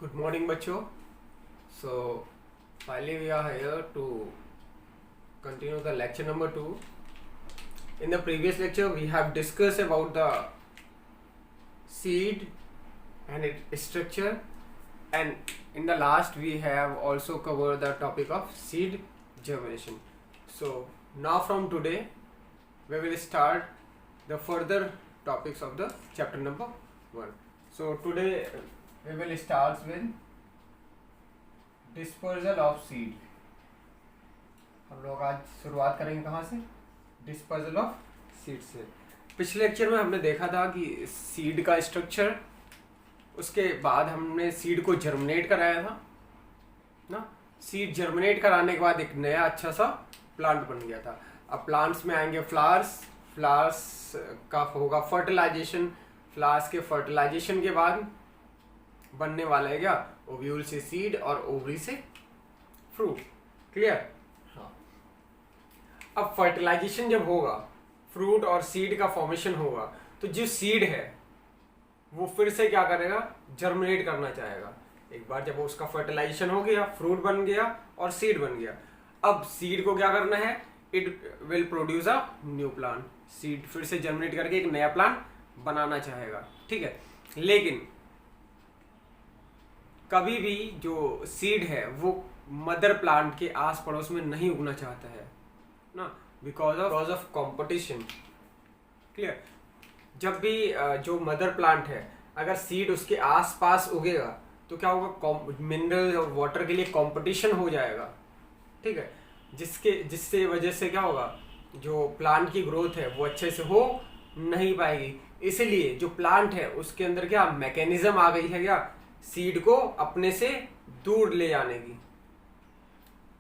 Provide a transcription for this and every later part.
Good morning, बच्चों. So, finally we are here to continue the lecture number 2. In the previous lecture, we have discussed about the seed and its structure, and in the last we have also covered the topic of seed germination. So, now from today, we will start the further topics of the chapter number 1. So, today we will start with dispersal of seed. हम लोग आज शुरुआत करेंगे कहाँ से? Dispersal of seed से. पिछले lecture में हमने देखा था कि सीड का स्ट्रक्चर, उसके बाद हमने सीड को जर्मिनेट कराया था ना. सीड जर्मिनेट कराने के बाद एक नया अच्छा सा प्लांट बन गया था. अब प्लांट्स में आएंगे फ्लावर्स. फ्लावर्स का होगा फर्टिलाइजेशन. फ्लावर्स के फर्टिलाइजेशन के बाद बनने वाला है क्या? ओव्यूल से सीड और ओवरी से फ्रूट. क्लियर? हाँ. अब फर्टिलाइजेशन जब होगा, फ्रूट और सीड का फॉर्मेशन होगा, तो जो सीड है वो फिर से क्या करेगा? जर्मिनेट करना चाहेगा. एक बार जब उसका फर्टिलाइजेशन हो गया, फ्रूट बन गया और सीड बन गया, अब सीड को क्या करना है? It will produce a new plant. Seed फिर से जर्मिनेट करके एक नया प्लांट बनाना चाहेगा. ठीक है. लेकिन कभी भी जो सीड है वो मदर प्लांट के आस पड़ोस में नहीं उगना चाहता है ना, बिकॉज ऑफ कंपटीशन. क्लियर? जब भी जो मदर प्लांट है, अगर सीड उसके आस पास उगेगा तो क्या होगा? मिनरल और वाटर के लिए कंपटीशन हो जाएगा. ठीक है. जिससे वजह से क्या होगा? जो प्लांट की ग्रोथ है वो अच्छे से हो नहीं पाएगी. इसलिए जो प्लांट है उसके अंदर क्या मैकेनिज्म आ गई है? क्या? सीड को अपने से दूर ले जाने की.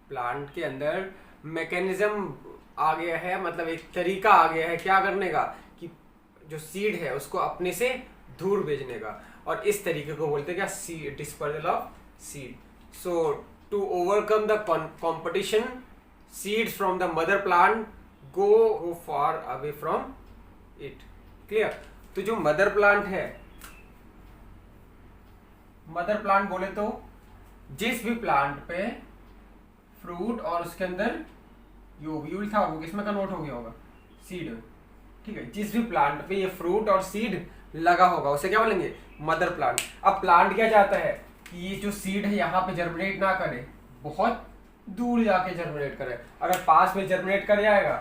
प्लांट के अंदर मैकेनिज्म आ गया है, मतलब एक तरीका आ गया है क्या करने का, कि जो सीड है उसको अपने से दूर भेजने का. और इस तरीके को बोलते हैं क्या? Dispersal of seed. So to overcome the competition, seeds from the mother plant go far away from it. Clear? तो जो मदर प्लांट है, मदर प्लांट बोले तो जिस भी प्लांट पे फ्रूट और उसके अंदर जो ओव्यूल था वो किसमें कन्वर्ट हो गया होगा? सीड. ठीक है. जिस भी प्लांट पे ये फ्रूट और सीड लगा होगा उसे क्या बोलेंगे? Mother plant. अब प्लांट क्या चाहता है? कि ये जो सीड है यहाँ पे जर्मिनेट ना करे, बहुत दूर जाके जर्मिनेट करे. अगर पास में जर्मिनेट कर जाएगा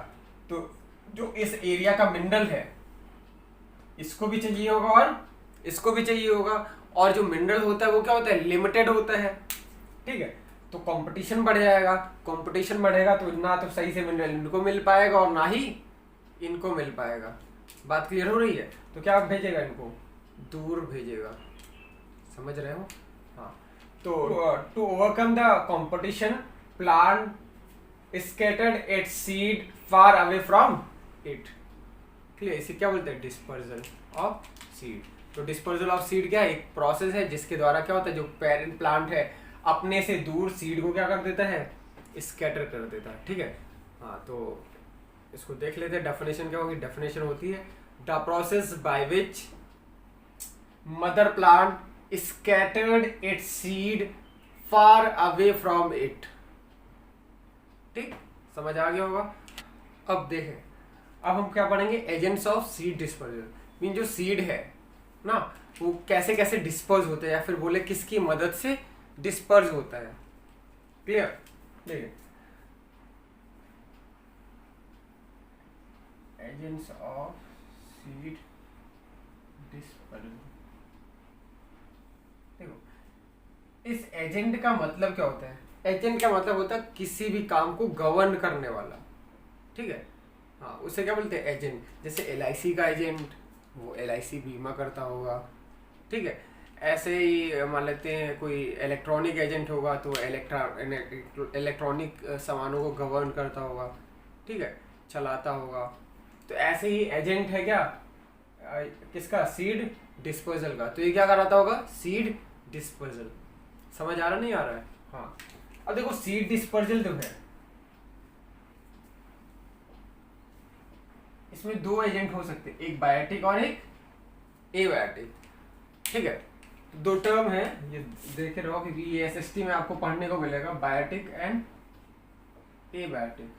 तो जो इस एरिया का मिनरल है इसको भी चाहिए होगा और इसको भी चाहिए होगा. और जो मिनरल होता है वो क्या होता है? लिमिटेड होता है. ठीक है. तो कंपटीशन बढ़ जाएगा. कंपटीशन बढ़ेगा तो ना तो सही से मिनरल इनको मिल पाएगा और ना ही इनको मिल पाएगा. बात क्लियर हो रही है? तो क्या भेजेगा? इनको दूर भेजेगा. समझ रहे हो? हाँ. तो to overcome the competition, plant scattered its seed far away from it. Clear? इसे क्या बोलते हैं? Dispersal of seed. तो डिस्पर्जल ऑफ सीड क्या है? एक प्रोसेस है जिसके द्वारा क्या होता है? जो पेरेंट प्लांट है अपने से दूर सीड को क्या कर देता है? स्कैटर कर देता है. ठीक है. हाँ. तो इसको देख लेते हैं. डेफिनेशन क्या होगी? डेफिनेशन होती है the process by which mother plant scattered its seed far away from it. ठीक. समझ आ गया होगा? अब देखें, अब हम क्या पढ़ेंगे? Agents of seed dispersal. Mean जो सीड है ना वो कैसे कैसे डिस्पर्स होते हैं, या फिर बोले किसकी मदद से डिस्पर्स होता है. क्लियर? देखिए, एजेंट्स ऑफ सीड डिस्पर्जल. देखो, इस एजेंट का मतलब क्या होता है? एजेंट का मतलब होता है किसी भी काम को गवर्न करने वाला. ठीक है. हाँ. उसे क्या बोलते हैं? एजेंट. जैसे LIC का एजेंट, वो LIC बीमा करता होगा. ठीक है. ऐसे ही मान लेते हैं कोई इलेक्ट्रॉनिक एजेंट होगा तो इलेक्ट्रॉनिक सामानों को गवर्न करता होगा. ठीक है. चलाता होगा. तो ऐसे ही एजेंट है क्या? किसका? सीड डिस्पर्जल का. तो ये क्या कराता होगा? Seed dispersal. समझ आ रहा नहीं आ रहा है? हाँ. अब देखो, सीड डिस्पर्जल जो है इसमें दो एजेंट हो सकते हैं, एक बायोटिक और एक एबायोटिक. ठीक है. दो टर्म है ये, देखे रहो क्योंकि ये एसएसटी में आपको पढ़ने को मिलेगा, बायोटिक एंड एबायोटिक।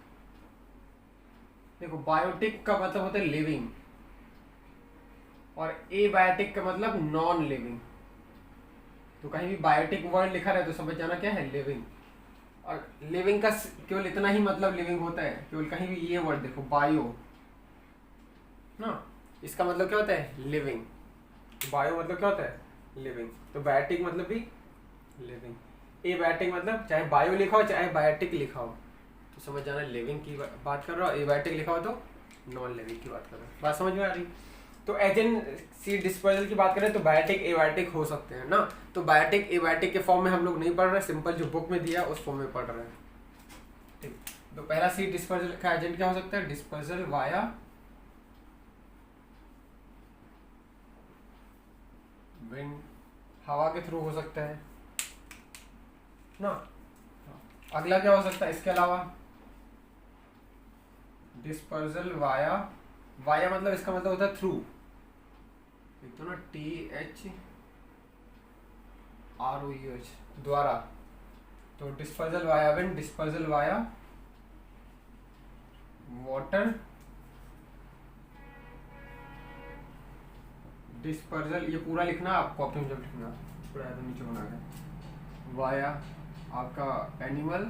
देखो बायोटिक का मतलब होता है लिविंग और एबायोटिक का मतलब नॉन लिविंग। तो कहीं भी बायोटिक वर्ड लिखा रहे तो समझ जाना क्या है, लिविंग। और लिविंग का केवल इतना ही मतलब लिविंग होता है, केवल कहीं भी ये वर्ड देखो बायो ना, इसका मतलब क्या होता है, लिविंग। बायो मतलब क्या होता है, लिविंग। तो बायोटिक मतलब भी लिविंग। एबायोटिक मतलब चाहे बायो लिखा हो चाहे बायोटिक लिखा हो तो समझ जाना लिविंग की बात कर रहा हो, एबायोटिक लिखा हो तो नॉन लिविंग की बात कर रहा हो। बात समझ में आ रही। तो एजेंट सीड डिस्पर्जल की बात करें तो बायोटिक एबायोटिक हो सकते हैं ना। तो बायोटिक एबायोटिक के फॉर्म में हम लोग नहीं पढ़ रहे, सिंपल जो बुक में दिया उस फॉर्म में पढ़ रहे हैं। ठीक, तो पहला सीड डिस्पर्जल का एजेंट क्या हो सकता है, डिस्पर्जल वाया विंड, हवा के थ्रू हो सकता है ना। अगला क्या हो सकता है इसके अलावा, डिस्पर्जल वाया, वाया मतलब इसका मतलब होता है थ्रू, तो ना THROUGH द्वारा। तो dispersal via wind, dispersal via water, dispersal ये पूरा लिखना आप कॉपी में जब लिखना, पूरा एकदम नीचे बना के, वाया आपका एनिमल,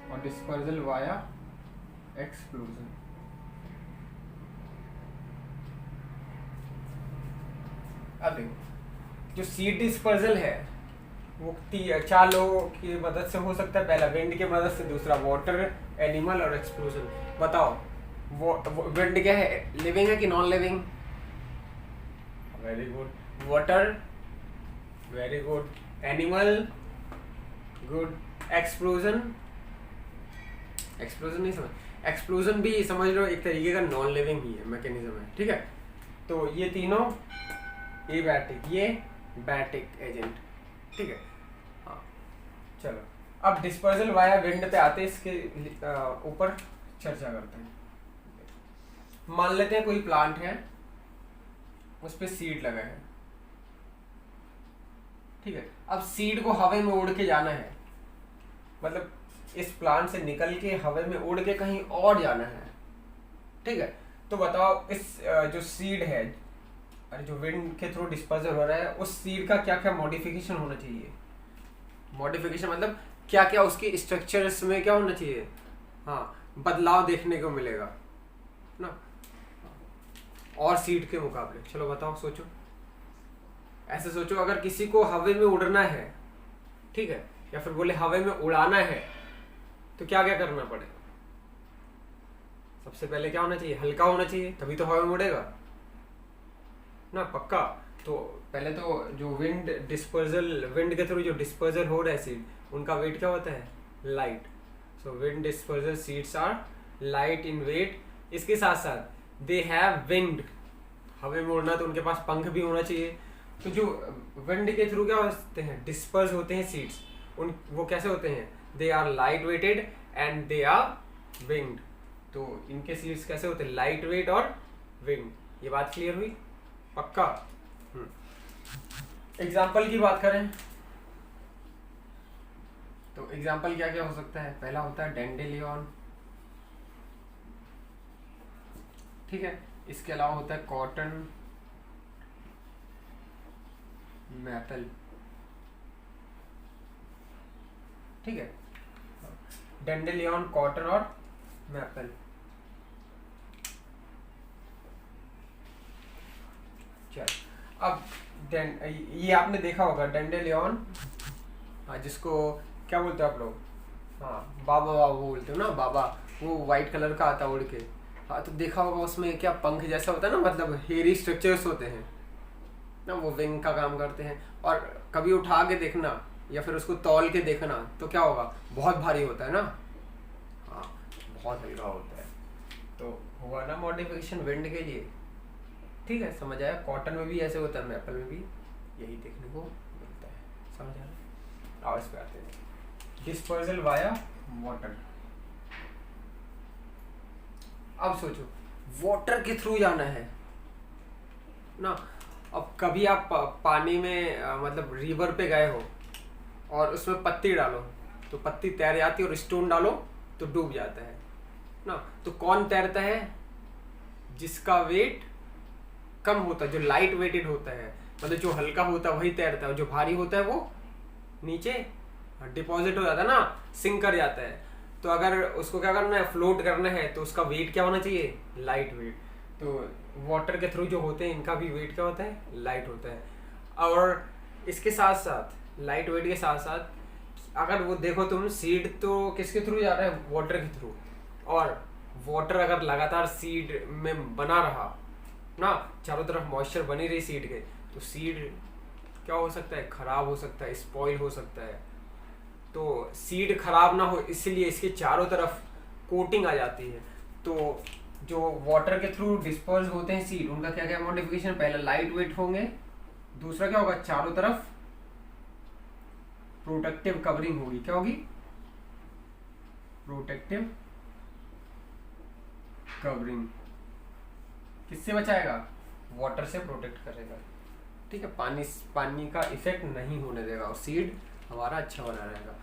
और डिस्पर्जल वाया एक्सप्लोजन। अब देखो जो सीड डिस्पर्जल है वो 4 लोगों की मदद से हो सकता है। पहला विंड की मदद से, दूसरा वाटर, एनिमल और एक्सप्लोजन। बताओ वो विंड क्या है, लिविंग है कि non living? Very good. Water, very good. Animal, good. Explosion, explosion नहीं समझ, एक्सप्लोजन भी समझ लो एक तरीके का नॉन लिविंग ही है, मैकेनिज्म है। ठीक है, तो ये तीनों एबायोटिक, ये बायोटिक एजेंट। ठीक है, हाँ चलो अब डिस्पर्जल वाया विंड पे आते हैं, इसके ऊपर चर्चा करते हैं। मान लेते हैं कोई प्लांट है, उस पे सीड लगा है। ठीक है, अब सीड को हवा में उड़ के जाना है, मतलब इस प्लांट से निकल के हवा में उड़ के कहीं और जाना है। ठीक है, तो बताओ इस जो सीड है, अरे जो विंड के थ्रू डिस्पर्जल हो रहा है, उस सीड का क्या क्या मॉडिफिकेशन होना चाहिए। मॉडिफिकेशन मतलब क्या क्या उसकी स्ट्रक्चर्स में क्या होना चाहिए, हाँ बदलाव देखने को मिलेगा ना, और सीड के मुकाबले। चलो बताओ, सोचो, ऐसे सोचो अगर किसी को हवा में उड़ना है, ठीक है, या फिर बोले हवा में उड़ाना है, तो क्या क्या करना पड़ेगा। सबसे पहले क्या होना चाहिए, हल्का होना चाहिए, तभी तो हवा में उड़ेगा ना, पक्का। तो पहले तो जो विंड डिस्पर्जल, विंड के थ्रू जो डिस्पर्जल हो रहा है सीड, उनका वेट क्या होता है, light. So wind dispersal seeds are light in weight. इसके साथ साथ दे हैव विंग, हवा में उड़ना तो उनके पास पंख भी होना चाहिए। तो जो विंड के थ्रू क्या होते हैं, डिस्पर्स होते हैं सीड्स, उन वो कैसे होते हैं, they are light weighted and they are winged. तो इनके सीड्स कैसे होते हैं, लाइट वेट और विंग। ये बात क्लियर हुई, पक्का। एग्जाम्पल की बात करें तो एग्जाम्पल क्या क्या हो सकता है, पहला होता है डेंडेलियन। ठीक है, इसके अलावा होता है कॉटन, मैपल। ठीक है, डेंडेलियन, कॉटन और मैपल। चल अब ये आपने देखा होगा डेंडेलियन, हाँ जिसको क्या बोलते हो आप लोग, हाँ बाबा बाबा बोलते हो ना, बाबा, वो वाइट कलर का आता है उड़ के। हाँ तो देखा होगा उसमें क्या पंख जैसा होता है ना, मतलब हेयरी स्ट्रक्चर्स होते हैं ना, वो विंग का काम करते हैं। और कभी उठा के देखना या फिर उसको तौल के देखना तो क्या होगा, बहुत भारी होता है ना, हाँ बहुत हल्का होता है। तो हुआ ना मॉडिफिकेशन विंड के लिए। ठीक है, समझ आया। कॉटन में भी ऐसे होता है, मैपल में भी यही देखने को मिलता है, समझ आया। आओ इस पे आते हैं, डिस्पर्जल वाया वाटर। अब सोचो वाटर के थ्रू जाना है, ना। अब कभी आप पानी में मतलब रिवर पे गए हो और उसमें पत्ती डालो तो पत्ती तैर जाती है, और स्टोन डालो तो डूब जाता है ना। तो कौन तैरता है? जिसका वेट कम होता है, जो लाइट वेटेड होता है, मतलब जो हल्का होता है वही तैरता है, और जो भारी होता है वो नीचे डिपॉजिट हो जाता है ना, सिंक कर जाता है। तो अगर उसको क्या करना है, फ्लोट करना है, तो उसका वेट क्या होना चाहिए? Light weight. तो वाटर के थ्रू जो होते हैं इनका भी वेट क्या होता है? लाइट होता है। और इसके साथ साथ लाइट वेट के साथ साथ अगर वो देखो तुम, सीड तो किसके थ्रू जा रहा है? वाटर के थ्रू। और वाटर अगर लगातार सीड में बना रहा ना, चारों तरफ मॉइस्चर बनी रही सीड के, तो सीड क्या हो सकता है? खराब हो सकता है, स्पॉइल हो सकता है। तो सीड खराब ना हो इसलिए इसके चारों तरफ कोटिंग आ जाती है। तो जो वाटर के थ्रू डिस्पर्स होते हैं सीड, उनका क्या क्या मॉडिफिकेशन? पहले लाइट वेट होंगे, दूसरा क्या होगा? चारों तरफ प्रोटेक्टिव कवरिंग होगी। क्या होगी? Protective covering. किससे बचाएगा? वाटर से प्रोटेक्ट करेगा। ठीक है, पानी का इफेक्ट नहीं होने देगा, और सीड हमारा अच्छा बना रहेगा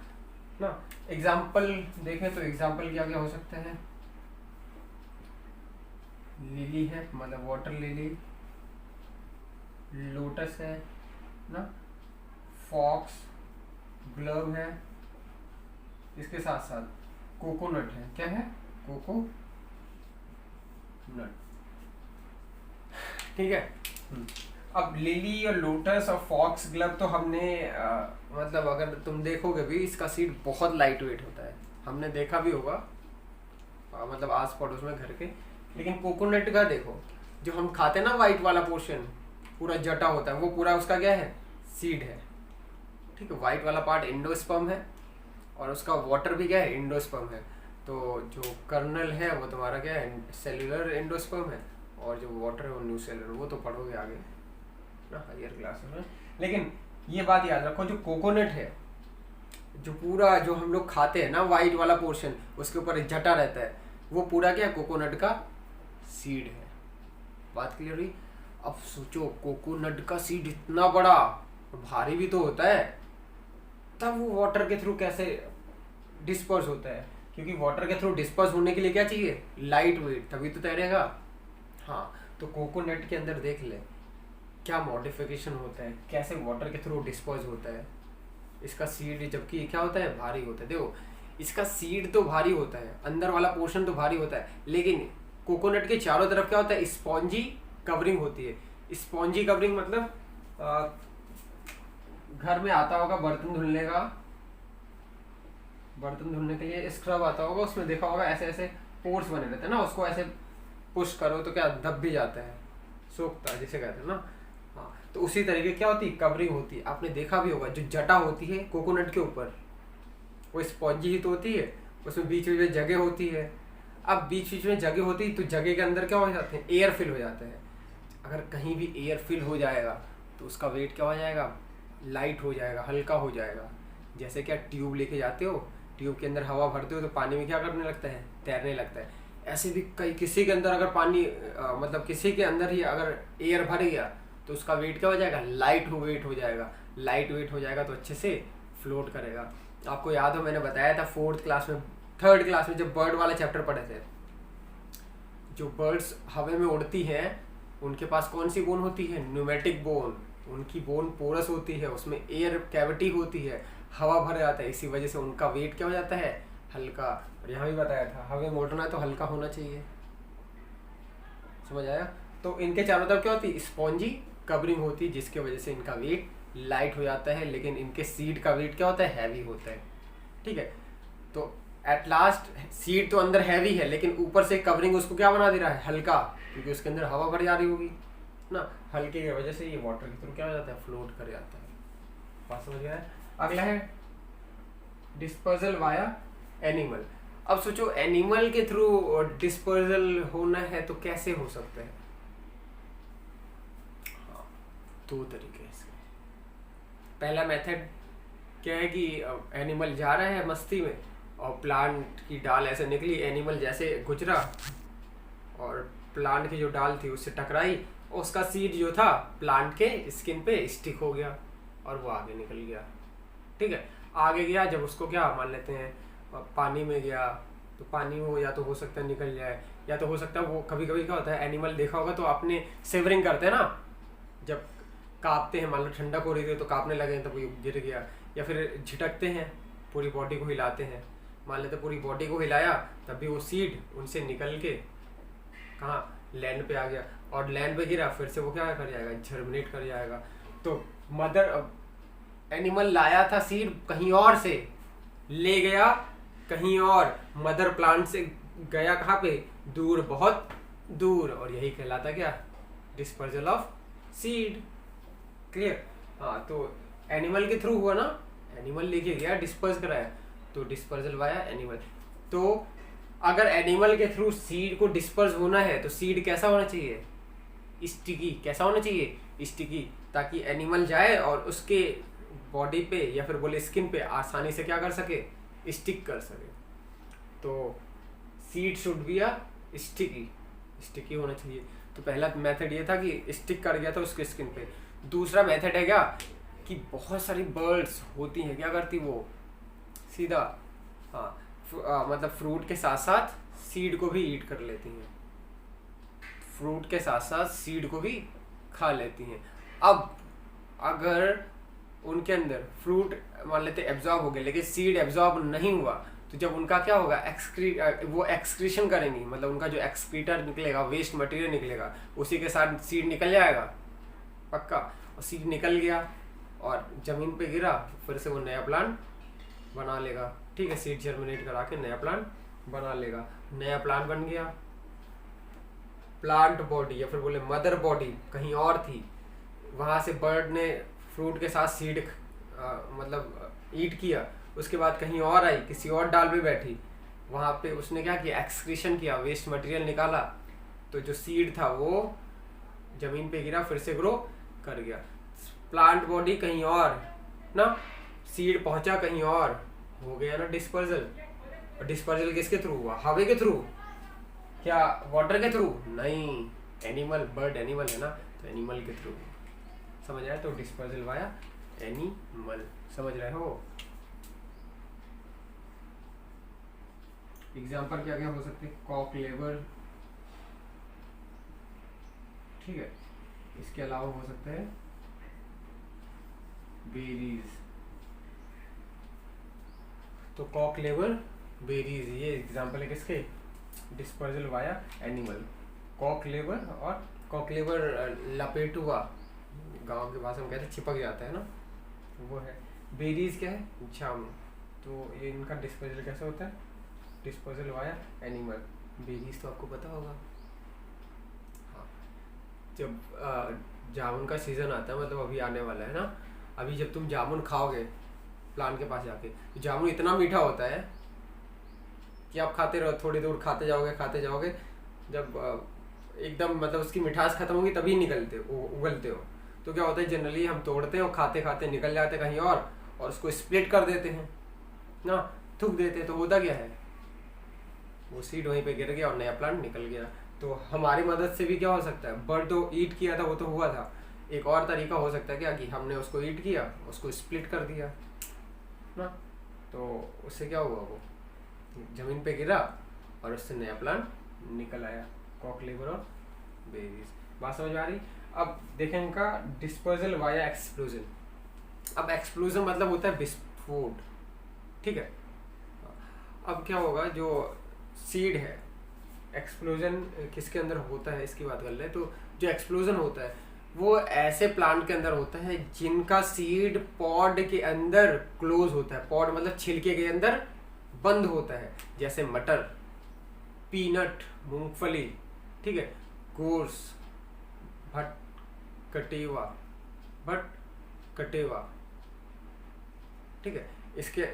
ना। एग्जाम्पल देखें तो एग्जाम्पल क्या क्या हो सकते हैं? लिली है, मतलब वाटर लिली, लोटस है ना, फॉक्स ग्लव है, इसके साथ साथ कोकोनट है। क्या है? कोकोनट। ठीक है। अब लिली और लोटस और फॉक्स ग्लव तो हमने मतलब अगर तुम देखोगे भी, इसका सीड बहुत लाइट वेट होता है, हमने देखा भी होगा मतलब आस पड़ोस में घर के। लेकिन कोकोनट का देखो, जो हम खाते हैं ना, वाइट वाला पोर्शन पूरा जटा होता है, वो पूरा उसका क्या है? सीड है। ठीक है, वाइट वाला पार्ट एंडोस्पर्म है, और उसका वाटर भी क्या है? एंडोस्पर्म है। तो जो कर्नल है वो तुम्हारा क्या है? सेल्यूलर एंडोस्पर्म है, और जो वाटर है वो न्यूसेलुलर। वो तो पढ़ोगे आगे ना हायर क्लासेस में। लेकिन ये बात याद रखो, जो कोकोनट है, जो पूरा जो हम लोग खाते हैं ना, वाइट वाला पोर्शन, उसके ऊपर एक जटा रहता है, वो पूरा क्या है? कोकोनट का सीड है। बात क्लियर हुई? अब सोचो, कोकोनट का सीड इतना बड़ा, भारी भी तो होता है, तब वो वाटर के थ्रू कैसे डिस्पर्स होता है? क्योंकि वाटर के थ्रू डिस्पर्स होने के लिए क्या चाहिए? लाइट वेट, तभी तो तैरेगा। हाँ, तो कोकोनट के अंदर देख ले क्या मॉडिफिकेशन होता है, कैसे वाटर के थ्रू डिस्पर्स होता है। इसका सीड जबकि क्या होता है? भारी होता है। देखो, इसका सीड तो भारी होता है, अंदर वाला पोर्शन तो भारी होता है, लेकिन कोकोनट के चारों तरफ क्या होता है? स्पॉन्जी कवरिंग होती है। स्पॉन्जी कवरिंग मतलब घर में आता होगा बर्तन धुलने के लिए स्क्रब आता होगा, उसमें देखा होगा ऐसे ऐसे पोर्स बने रहते हैं ना, उसको ऐसे पुश करो तो क्या दब भी जाता है, सोखता है जिसे कहते हैं ना। हाँ, तो उसी तरीके क्या होती है? कवरिंग होती है। आपने देखा भी होगा, जो जटा होती है कोकोनट के ऊपर, वो स्पॉन्जी ही तो होती है, उसमें बीच बीच में जगह होती है। अब बीच बीच में जगह होती है तो जगह के अंदर क्या हो जाते हैं? एयर फिल हो जाते हैं। अगर कहीं भी एयर फिल हो जाएगा तो उसका वेट क्या हो जाएगा? लाइट हो जाएगा, हल्का हो जाएगा। जैसे क्या ट्यूब लेके जाते हो, ट्यूब के अंदर हवा भरते हो तो पानी में क्या करने लगता है? तैरने लगता है। ऐसे भी कई किसी के अंदर अगर पानी मतलब किसी के अंदर ही अगर एयर भर गया तो उसका वेट क्या हो जाएगा? लाइट वेट हो जाएगा। लाइट वेट हो जाएगा तो अच्छे से फ्लोट करेगा। आपको याद हो मैंने बताया था थर्ड क्लास में जब बर्ड वाला चैप्टर पढ़े थे, जो बर्ड्स हवा में उड़ती हैं उनके पास कौन सी बोन होती है? Pneumatic bone. उनकी बोन पोरस होती है, उसमें एयर कैविटी होती है, हवा भर जाता है, इसी वजह से उनका वेट क्या हो जाता है? हल्का। और यहाँ भी बताया था हवा में उड़ना है तो हल्का होना चाहिए। समझ आया? तो इनके चारों तरफ क्या होती है? स्पॉन्जी कवरिंग होती है, जिसके वजह से इनका वेट लाइट हो जाता है, लेकिन इनके सीड का वेट क्या होता है? हैवी होता है। ठीक है, तो एट लास्ट सीड तो अंदर हैवी है, लेकिन ऊपर से कवरिंग उसको क्या बना दे रहा है? हल्का, क्योंकि उसके अंदर हवा भर जा रही होगी ना। हल्के की वजह से ये वाटर के थ्रू क्या हो जाता है? फ्लोट कर जाता है। बात समझ गया है? अगला है डिस्पर्सल वाया एनिमल। अब सोचो, एनिमल के थ्रू डिस्पर्सल होना है तो कैसे हो सकता है? हाँ, दो तरीके इसके। पहला मेथड क्या है कि एनिमल जा रहा है मस्ती में और प्लांट की डाल ऐसे निकली, एनिमल जैसे गुजरा और प्लांट की जो डाल थी उससे टकराई उसका सीड जो था प्लांट के स्किन पे स्टिक हो गया और वो आगे निकल गया। ठीक है, आगे गया, जब उसको क्या मान लेते हैं पानी में गया, तो पानी में वो या तो हो सकता है निकल जाए, या तो हो सकता है वो कभी कभी क्या होता है, एनिमल देखा होगा तो अपने सेवरिंग करते हैं ना, जब कांपते हैं, मान लो ठंडक हो रही थी तो कांपने लगे तो वो गिर गया, या फिर झिटकते हैं, पूरी बॉडी को हिलाते हैं, मान लेते पूरी बॉडी को हिलाया, तब भी वो सीड उनसे निकल के कहाँ लैंड पे आ गया, और लैंड पे गिरा, फिर से वो क्या कर जाएगा, जर्मिनेट कर जाएगा। तो मदर एनिमल लाया था सीड कहीं और से, ले गया कहीं और, मदर प्लांट से गया कहाँ पे, दूर, बहुत दूर, और यही कहलाता क्या, डिस्पर्जल ऑफ सीड। क्लियर? हाँ, तो एनिमल के थ्रू हुआ ना, एनिमल लेके गया, डिस्पर्स कराया, तो डिस्पर्जल वाया एनिमल। तो अगर एनिमल के थ्रू सीड को डिस्पर्स होना है तो सीड कैसा होना चाहिए, स्टिकी। कैसा होना चाहिए, स्टिकी, ताकि एनिमल जाए और उसके बॉडी पे या फिर बोले स्किन पे आसानी से क्या कर सके, स्टिक कर सके। तो seed should be a sticky, sticky होना चाहिए। तो पहला मेथड ये था कि स्टिक कर गया था उसके स्किन पे। दूसरा मेथड है क्या, कि बहुत सारी बर्ड्स होती हैं, क्या करती वो सीधा, हाँ, मतलब फ्रूट के साथ साथ सीड को भी ईट कर लेती हैं, फ्रूट के साथ साथ सीड को भी खा लेती हैं। अब अगर उनके अंदर फ्रूट मान लेते एब्जॉर्ब हो गया लेकिन सीड एब्जॉर्ब नहीं हुआ, तो जब उनका क्या होगा, वो एक्सक्रीशन करेंगी, मतलब उनका जो एक्सक्रीटर निकलेगा, वेस्ट मटेरियल निकलेगा, उसी के साथ सीड निकल जाएगा पक्का। और सीड निकल गया और जमीन पे गिरा, फिर से वो नया प्लांट बना लेगा। ठीक है, सीड जर्मिनेट करा के नया प्लांट बना लेगा, नया प्लांट बन गया। प्लांट बॉडी या फिर बोले मदर बॉडी कहीं और थी, वहां से बर्ड ने फ्रूट के साथ सीड मतलब ईट किया, उसके बाद कहीं और आई, किसी और डाल पे बैठी, वहां पे उसने क्या किया, एक्सक्रीशन किया, वेस्ट मटेरियल निकाला, तो जो सीड था वो जमीन पे गिरा, फिर से ग्रो कर गया। प्लांट बॉडी कहीं और ना, सीड पहुंचा कहीं और, हो गया ना डिस्पर्जल। और डिस्पर्जल किसके थ्रू हुआ, हवा के थ्रू, क्या वाटर के थ्रू नहीं, एनिमल, बर्ड एनिमल है ना, तो एनिमल के थ्रू। समझ आया? तो डिस्पर्जल वाया एनिमल, समझ रहे हो? एग्जाम्पल क्या क्या हो सकते हैं, कॉक लेबर, ठीक है, इसके अलावा हो सकते हैं बेरीज। तो कॉक लेबर, बेरीज, ये एग्जाम्पल है किसके, dispersal via animal. Cocklebur, और कॉक लेबर लपेटुआ, गांव के भाषा में कहते हैं चिपक जाता है ना, वो है। बेरीज क्या है, जामुन। तो ये इनका डिस्पर्जल कैसे होता है, डिस्पर्जल वाया एनिमल। बेरीज तो आपको पता होगा, हाँ, जब जामुन का सीजन आता है, मतलब अभी आने वाला है ना, अभी जब तुम जामुन खाओगे प्लांट के पास जाके, तो जामुन इतना मीठा होता है कि आप खाते रहो, थोड़ी दूर खाते जाओगे, जब एकदम मतलब उसकी मिठास खत्म होगी तभी निकलते हो, उगलते हो। तो क्या होता है, जनरली हम तोड़ते हैं और खाते खाते निकल जाते कहीं और उसको स्प्लिट कर देते हैं ना, थूक देते हैं, तो होता क्या है, वो सीड वहीं पे गिर गया और नया प्लांट निकल गया। तो हमारी मदद से भी क्या हो सकता है, बर्ड तो ईट किया था, वो तो हुआ था, एक और तरीका हो सकता है क्या, कि हमने उसको ईट किया, उसको स्प्लिट कर दिया ना, तो उससे क्या हुआ, वो जमीन पे गिरा और उससे नया प्लांट निकल आया। कॉक लेबर और बेरीज, बात समझ आ रही? अब देखें इनका डिस्पर्जल वाया एक्सप्लोजन। अब एक्सप्लोजन मतलब होता है विस्फोट, ठीक है। अब क्या होगा, जो सीड है, एक्सप्लोजन किसके अंदर होता है इसकी बात कर ले, तो जो एक्सप्लोजन होता है वो ऐसे प्लांट के अंदर होता है जिनका सीड पॉड के अंदर क्लोज होता है, पॉड मतलब छिलके के अंदर बंद होता है, जैसे मटर, पीनट, मूंगफली, ठीक है, गोर्स, भट कटेवा, ठीक है।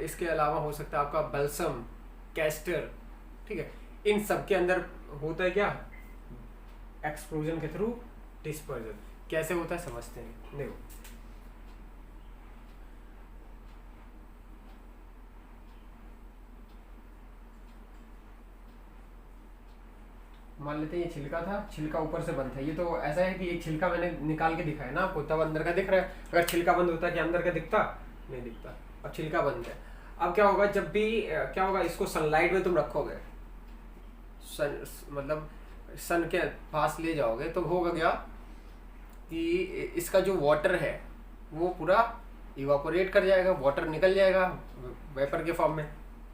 इसके अलावा हो सकता है आपका बल्सम, कैस्टर, ठीक है। इन सब के अंदर होता है क्या, एक्सप्लोजन के थ्रू डिस्पर्जन। कैसे होता है समझते हैं, देखो, मान लेते हैं ये छिलका था, छिलका ऊपर से बंद था। ये तो ऐसा है कि एक छिलका मैंने निकाल के दिखाया ना आपको, तब अंदर का दिख रहा है। अगर छिलका बंद होता कि अंदर का दिखता? नहीं दिखता। अब छिलका बंद है। अब क्या होगा, जब भी क्या होगा, इसको सनलाइट में तुम रखोगे, सन मतलब सन के पास ले जाओगे, तो होगा क्या कि इसका जो वाटर है वो पूरा इवापोरेट कर जाएगा, वाटर निकल जाएगा वेपर के फॉर्म में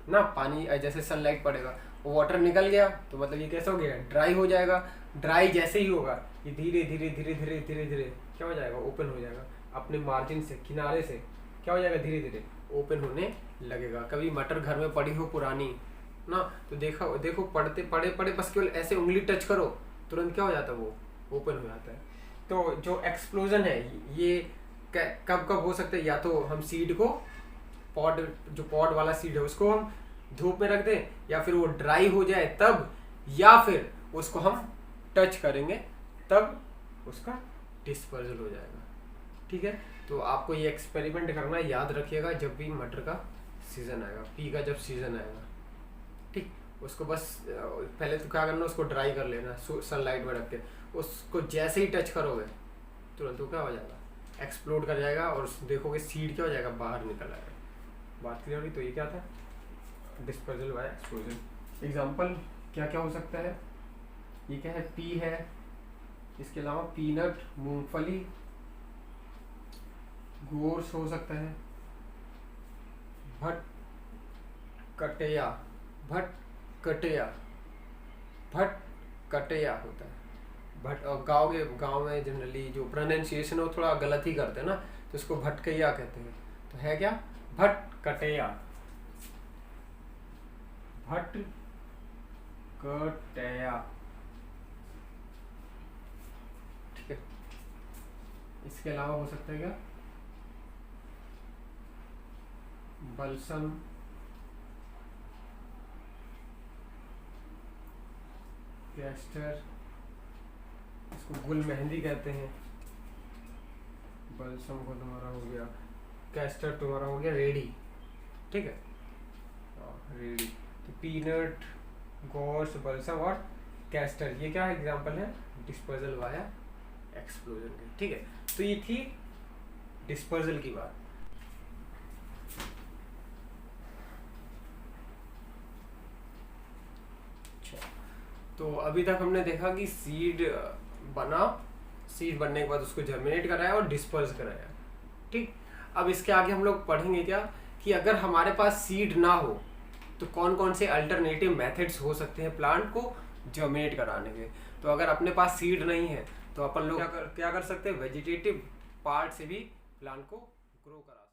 ना। पानी जैसे सनलाइट पड़ेगा वो वाटर निकल गया, तो मतलब ये कैसा हो गया, ड्राई हो जाएगा। ड्राई जैसे ही होगा ये धीरे धीरे धीरे धीरे धीरे धीरे क्या हो जाएगा, ओपन हो जाएगा अपने मार्जिन से, किनारे से क्या हो जाएगा, धीरे धीरे ओपन होने लगेगा। कभी मटर घर में पड़ी हो पुरानी ना, तो देखो पड़ते पड़े पड़े बस केवल ऐसे उंगली टच करो, तुरंत क्या हो जाता है, वो ओपन हो जाता है। तो जो एक्सप्लोजन है ये कब कब हो सकता है, या तो हम सीड को जो पॉड वाला सीड है उसको हम धूप में रख दें, या फिर वो ड्राई हो जाए तब, या फिर उसको हम टच करेंगे तब उसका डिस्पर्जल हो जाएगा। ठीक है, तो आपको ये एक्सपेरिमेंट करना याद रखिएगा जब भी मटर का सीज़न आएगा, पी का जब सीज़न आएगा। ठीक, उसको बस पहले तो क्या करना, उसको ड्राई कर लेना सनलाइट में रख के। उसको जैसे ही टच करोगे तुरंत वो क्या हो जाएगा, एक्सप्लोड कर जाएगा, और देखोगे सीड क्या हो जाएगा, बाहर निकल आएगा। बात क्लियर होगी? तो ये क्या था, डिस्पर्जल बाय एक्सप्लोजन। एग्जाम्पल क्या क्या हो सकता है, ये क्या है, पी है, इसके अलावा पीनट, मूंगफली, गोर्स हो सकता है, भटकटिया होता है। भट और गांव में जनरली जो प्रोनाउंसिएशन है वो थोड़ा गलत ही करते हैं ना, तो इसको भटकैया कहते हैं। तो है क्या, भटकटिया। ठीक है, इसके अलावा हो सकता है क्या, बलसम, कैस्टर, इसको गुल मेहंदी कहते हैं। बलसम को तुम्हारा हो गया, कैस्टर तुम्हारा हो गया रेडी। ठीक है, रेडी। तो पीनट, गोर्स, बलसम और कैस्टर, ये क्या एग्जांपल है, डिस्पर्जल वाया एक्सप्लोजन के। ठीक है, तो ये थी डिस्पर्जल की बात। तो अभी तक हमने देखा कि सीड बनने के बाद उसको जर्मिनेट कराया और डिस्पर्स कराया। ठीक, अब इसके आगे हम लोग पढ़ेंगे क्या कि अगर हमारे पास सीड ना हो तो कौन कौन से अल्टरनेटिव मेथड्स हो सकते हैं प्लांट को जर्मिनेट कराने के। तो अगर अपने पास सीड नहीं है तो अपन लोग क्या कर सकते हैं, वेजिटेटिव पार्ट से भी प्लांट को ग्रो करा